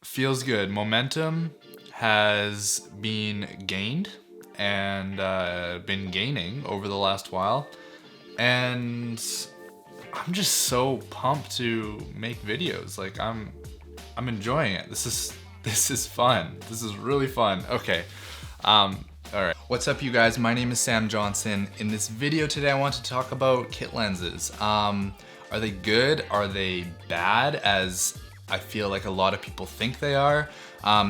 feels good. Momentum has been gained and been gaining over the last while. And I'm just so pumped to make videos. Like I'm enjoying it. This is fun. This is really fun. Okay. All right. What's up, you guys? My name is Sam Johnson. In this video today, I want to talk about kit lenses. Are they good? Are they bad, as I feel like a lot of people think they are?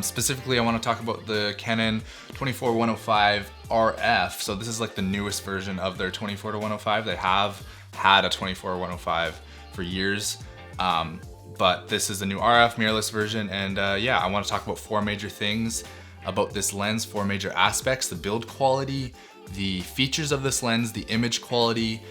Specifically, I want to talk about the Canon 24-105 RF. So this is like the newest version of their 24-105. They have had a 24-105 for years. But this is the new RF mirrorless version, and yeah, I want to talk about four major things about this lens, four major aspects: the build quality, the features of this lens, the image quality,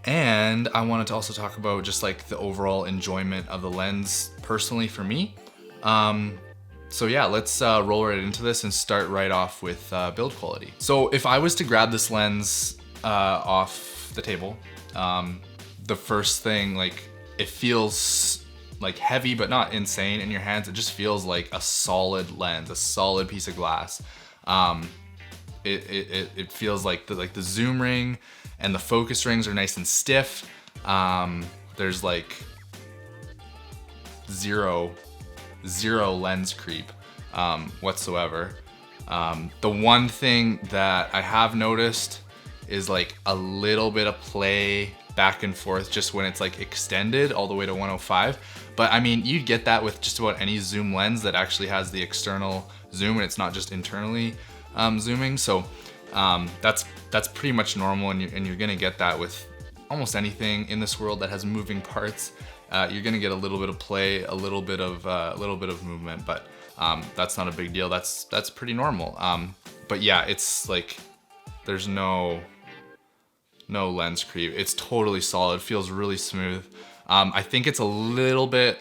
and I wanted to also talk about just like the overall enjoyment of the lens personally for me. So yeah, let's roll right into this and start right off with build quality. So if I was to grab this lens off the table, the first thing, like, it feels like heavy but not insane in your hands. It just feels like a solid lens, a solid piece of glass. It feels like the zoom ring and the focus rings are nice and stiff. There's like zero lens creep whatsoever. The one thing that I have noticed is like a little bit of play back and forth just when it's like extended all the way to 105. But I mean, you get that with just about any zoom lens that actually has the external zoom and it's not just internally zooming. So that's pretty much normal, and you're gonna get that with almost anything in this world that has moving parts. You're gonna get a little bit of play, a little bit of movement, but that's not a big deal. That's pretty normal. But yeah, it's like there's no lens creep. It's totally solid, feels really smooth. I think it's a little bit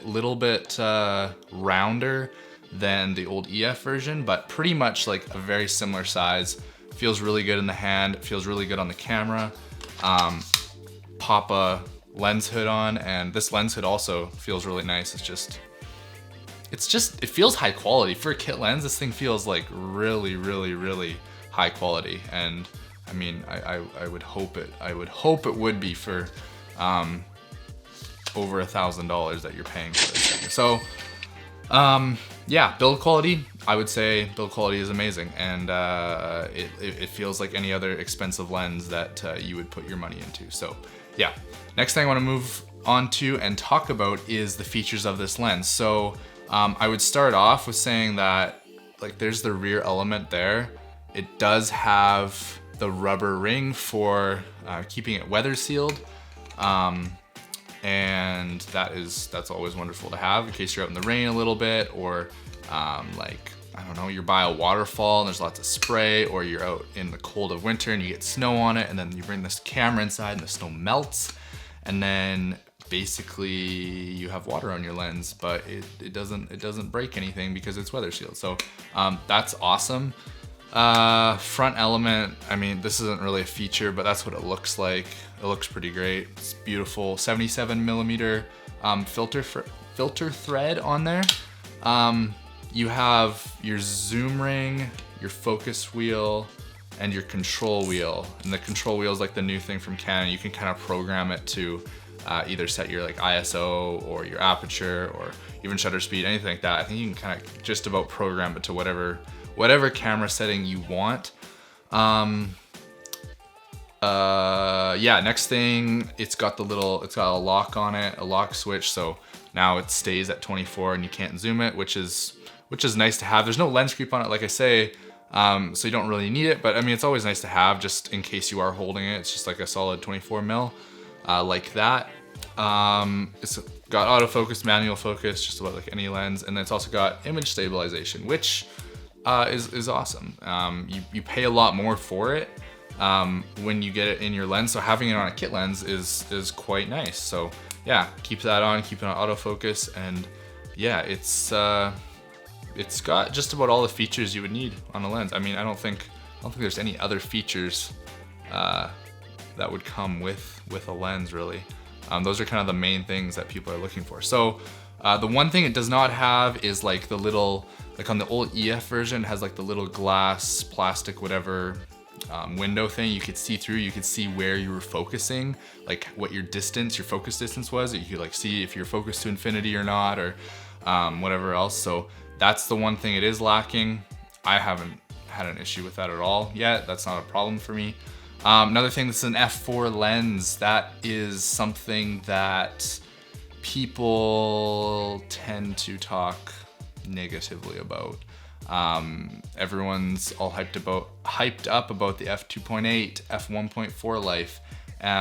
rounder than the old EF version, but pretty much like a very similar size. Feels really good in the hand, feels really good on the camera. Pop a lens hood on, and this lens hood also feels really nice. It feels high quality. For a kit lens, this thing feels like really high quality. And I mean, I would hope it would be for over $1,000 that you're paying for this thing. So yeah, build quality, I would say build quality is amazing, and it feels like any other expensive lens that you would put your money into. So yeah, next thing I want to move on to and talk about is the features of this lens. So I would start off with saying that, like, there's the rear element there. It does have the rubber ring for keeping it weather sealed, and that's always wonderful to have in case you're out in the rain a little bit, or like, I don't know, you're by a waterfall and there's lots of spray, or you're out in the cold of winter and you get snow on it, and then you bring this camera inside and the snow melts, and then basically you have water on your lens, but it doesn't break anything because it's weather sealed. So that's awesome. Front element, I mean, this isn't really a feature, but that's what it looks like. It looks pretty great. It's beautiful. 77mm filter thread on there. You have your zoom ring, your focus wheel, and your control wheel. And the control wheel is like the new thing from Canon. You can kind of program it to either set your like ISO or your aperture or even shutter speed, anything like that. I think you can kind of just about program it to whatever camera setting you want. Yeah, next thing, it's got a lock on it, a lock switch, so now it stays at 24 and you can't zoom it, which is nice to have. There's no lens creep on it, like I say, so you don't really need it, but I mean, it's always nice to have just in case you are holding it. It's just like a solid 24 mil, like that. It's got autofocus, manual focus, just about like any lens, and then it's also got image stabilization, which is awesome. You pay a lot more for it when you get it in your lens, so having it on a kit lens is quite nice. So yeah, keep that on, keep it on autofocus, and yeah, it's got just about all the features you would need on a lens. I mean, I don't think there's any other features that would come with a lens, really. Those are kind of the main things that people are looking for. So The one thing it does not have is like the little, like on the old EF version, it has like the little glass, plastic, whatever window thing you could see through. You could see where you were focusing, like what your distance, your focus distance was. You could like see if you're focused to infinity or not, or whatever else. So that's the one thing it is lacking. I haven't had an issue with that at all yet. That's not a problem for me. Another thing, this is an f4 lens. That is something that people tend to talk negatively about. Everyone's all hyped up about the f2.8, f1.4 life,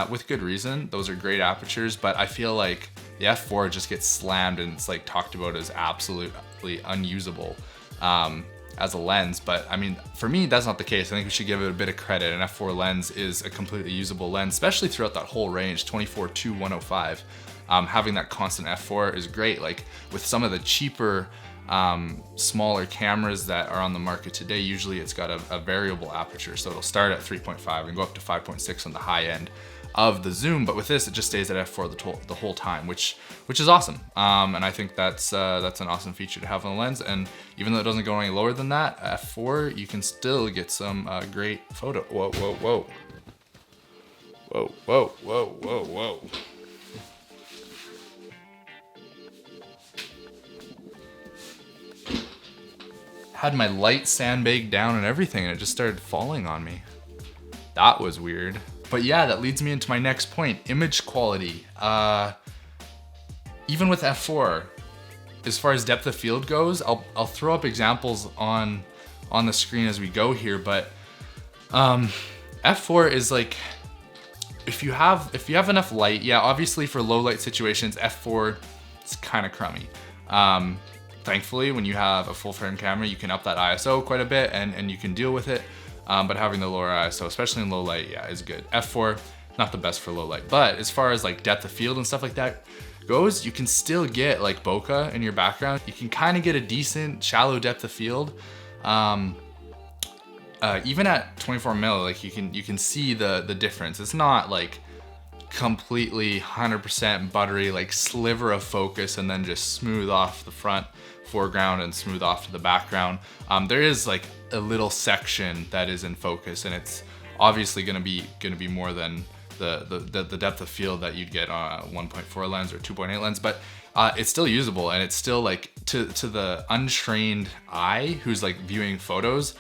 with good reason. Those are great apertures, but I feel like the f4 just gets slammed and it's like talked about as absolutely unusable as a lens. But I mean, for me, that's not the case. I think we should give it a bit of credit. An f4 lens is a completely usable lens, especially throughout that whole range, 24 to 105. Having that constant f4 is great. Like with some of the cheaper smaller cameras that are on the market today, usually it's got a variable aperture, so it'll start at 3.5 and go up to 5.6 on the high end of the zoom. But with this, it just stays at f4 the whole time, which is awesome. And I think that's an awesome feature to have on the lens. And even though it doesn't go any lower than that, f4, you can still get some great photo. Whoa, whoa, whoa, whoa, whoa, whoa, whoa, whoa. Had my light sandbagged down and everything, and it just started falling on me. That was weird. But yeah, that leads me into my next point, image quality. Even with f4, as far as depth of field goes, I'll throw up examples on the screen as we go here, but f4 is like, if you have enough light, yeah, obviously for low light situations, f4 is kind of crummy. Thankfully, when you have a full frame camera, you can up that ISO quite a bit and you can deal with it. But having the lower ISO, especially in low light, yeah, is good. f4, not the best for low light. But as far as like depth of field and stuff like that goes, you can still get like bokeh in your background. You can kind of get a decent shallow depth of field. Even at 24 mil, like you can see the difference. It's not like completely 100% buttery, like sliver of focus and then just smooth off the front foreground and smooth off to the background. There is like a little section that is in focus, and it's obviously gonna be more than the depth of field that you'd get on a 1.4 lens or 2.8 lens, but it's still usable, and it's still like to the untrained eye who's like viewing photos,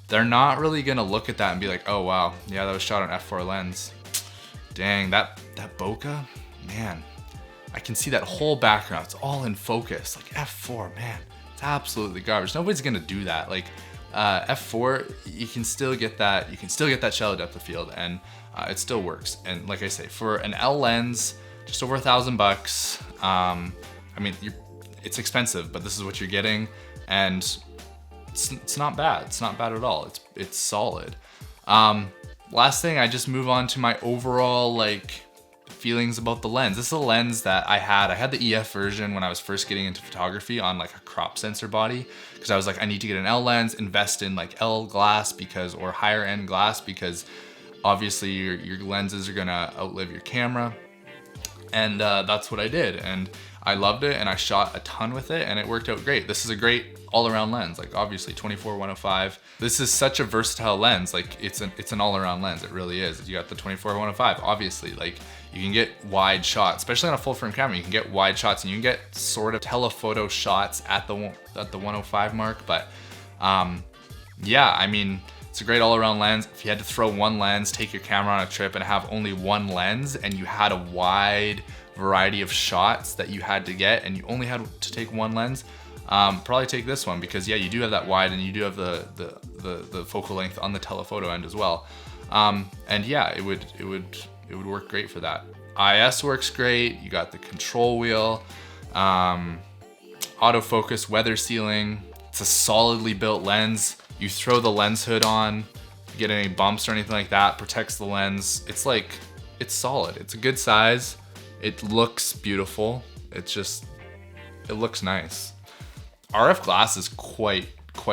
they're not really gonna look at that and be like, oh wow, yeah, that was shot on f4 lens. Dang, that bokeh, man. I can see that whole background. It's all in focus. Like f4, man, it's absolutely garbage. Nobody's gonna do that. Like f4, you can still get that. You can still get that shallow depth of field, and it still works. And like I say, for an L lens, just over $1,000. I mean, it's expensive, but this is what you're getting, and it's not bad. It's not bad at all. It's solid. Last thing, I just move on to my overall like feelings about the lens. This is a lens that I had the EF version when I was first getting into photography on like a crop sensor body, because I was like, I need to get an L lens, invest in like L glass or higher end glass, because obviously your lenses are gonna outlive your camera. And that's what I did, and I loved it, and I shot a ton with it, and it worked out great. This is a great all-around lens, like obviously 24-105. This is such a versatile lens. Like it's an all-around lens. It really is. You got the 24-105, obviously. Like you can get wide shots, especially on a full-frame camera. You can get wide shots, and you can get sort of telephoto shots at the 105 mark. But yeah, I mean, it's a great all-around lens. If you had to throw one lens, take your camera on a trip, and have only one lens, and you had a wide variety of shots that you had to get, and you only had to take one lens, probably take this one, because yeah, you do have that wide, and you do have the focal length on the telephoto end as well. And yeah, it would work great for that. IS works great. You got the control wheel, autofocus, weather sealing. It's a solidly built lens. You throw the lens hood on, you get any bumps or anything like that, protects the lens. It's solid. It's a good size. It looks beautiful. It looks nice. RF glass is quite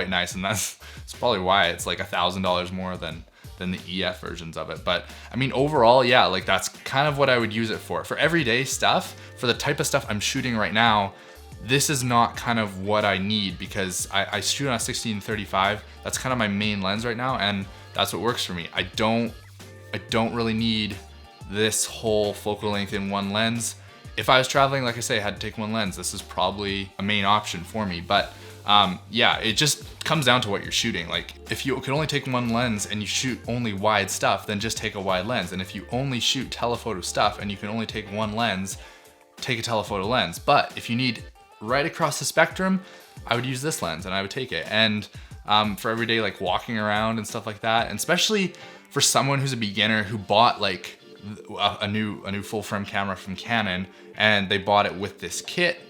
nice, and that's probably why it's like $1,000 more than the EF versions of it. But I mean, overall, yeah, like that's kind of what I would use it for. For everyday stuff, for the type of stuff I'm shooting right now, this is not kind of what I need, because I shoot on a 16-35. That's kind of my main lens right now, and that's what works for me. I don't really need this whole focal length in one lens. If I was traveling, like I say, I had to take one lens, this is probably a main option for me. But yeah, it just comes down to what you're shooting. Like, if you could only take one lens and you shoot only wide stuff, then just take a wide lens. And if you only shoot telephoto stuff and you can only take one lens, take a telephoto lens. But if you need right across the spectrum, I would use this lens and I would take it. And for everyday, like walking around and stuff like that, and especially for someone who's a beginner who bought like a new full frame camera from Canon, and they bought it with this kit,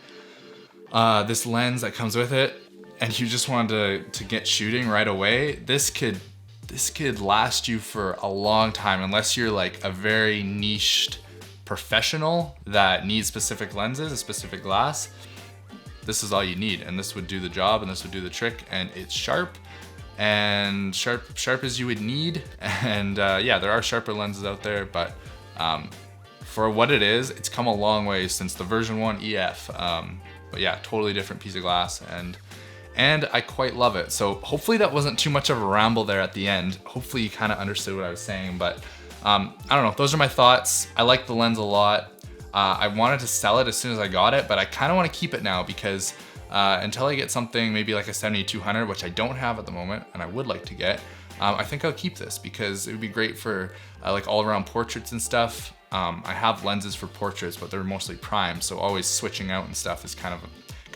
this lens that comes with it, and you just wanted to get shooting right away, this could last you for a long time, unless you're like a very niched professional that needs specific lenses, a specific glass. This is all you need, and this would do the job, and this would do the trick, and it's sharp, and sharp as you would need. And yeah, there are sharper lenses out there, but for what it is, it's come a long way since the version 1 EF. But yeah, totally different piece of glass, and I quite love it. So hopefully that wasn't too much of a ramble there at the end. Hopefully you kind of understood what I was saying, but I don't know, those are my thoughts. I like the lens a lot. I wanted to sell it as soon as I got it, but I kind of want to keep it now, because until I get something maybe like a 70-200, which I don't have at the moment and I would like to get, I think I'll keep this because it would be great for like all around portraits and stuff. I have lenses for portraits, but they're mostly prime, so always switching out and stuff is kind of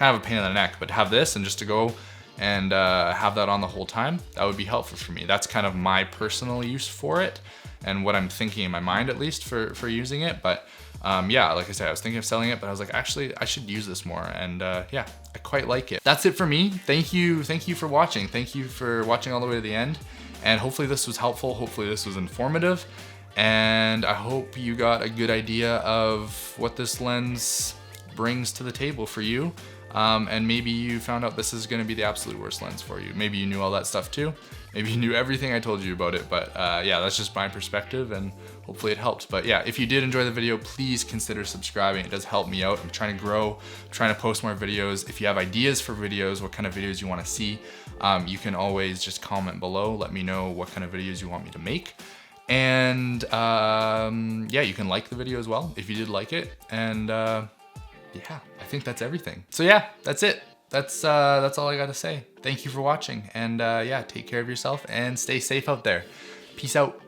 a pain in the neck. But have this, and just to go and have that on the whole time, that would be helpful for me. That's kind of my personal use for it, and what I'm thinking in my mind, at least, for using it. But yeah, like I said, I was thinking of selling it, but I was like, actually, I should use this more. And yeah, I quite like it. That's it for me. Thank you for watching. Thank you for watching all the way to the end. And hopefully this was helpful. Hopefully this was informative. And I hope you got a good idea of what this lens brings to the table for you. And maybe you found out this is gonna be the absolute worst lens for you. Maybe you knew all that stuff too. Maybe you knew everything I told you about it, but yeah, that's just my perspective, and hopefully it helped. But yeah, if you did enjoy the video, please consider subscribing. It does help me out. I'm trying to grow, I'm trying to post more videos. If you have ideas for videos, what kind of videos you wanna see, you can always just comment below. Let me know what kind of videos you want me to make. And yeah, you can like the video as well if you did like it. And yeah, I think that's everything. So yeah, that's it. That's all I gotta say. Thank you for watching, and yeah, take care of yourself and stay safe out there. Peace out.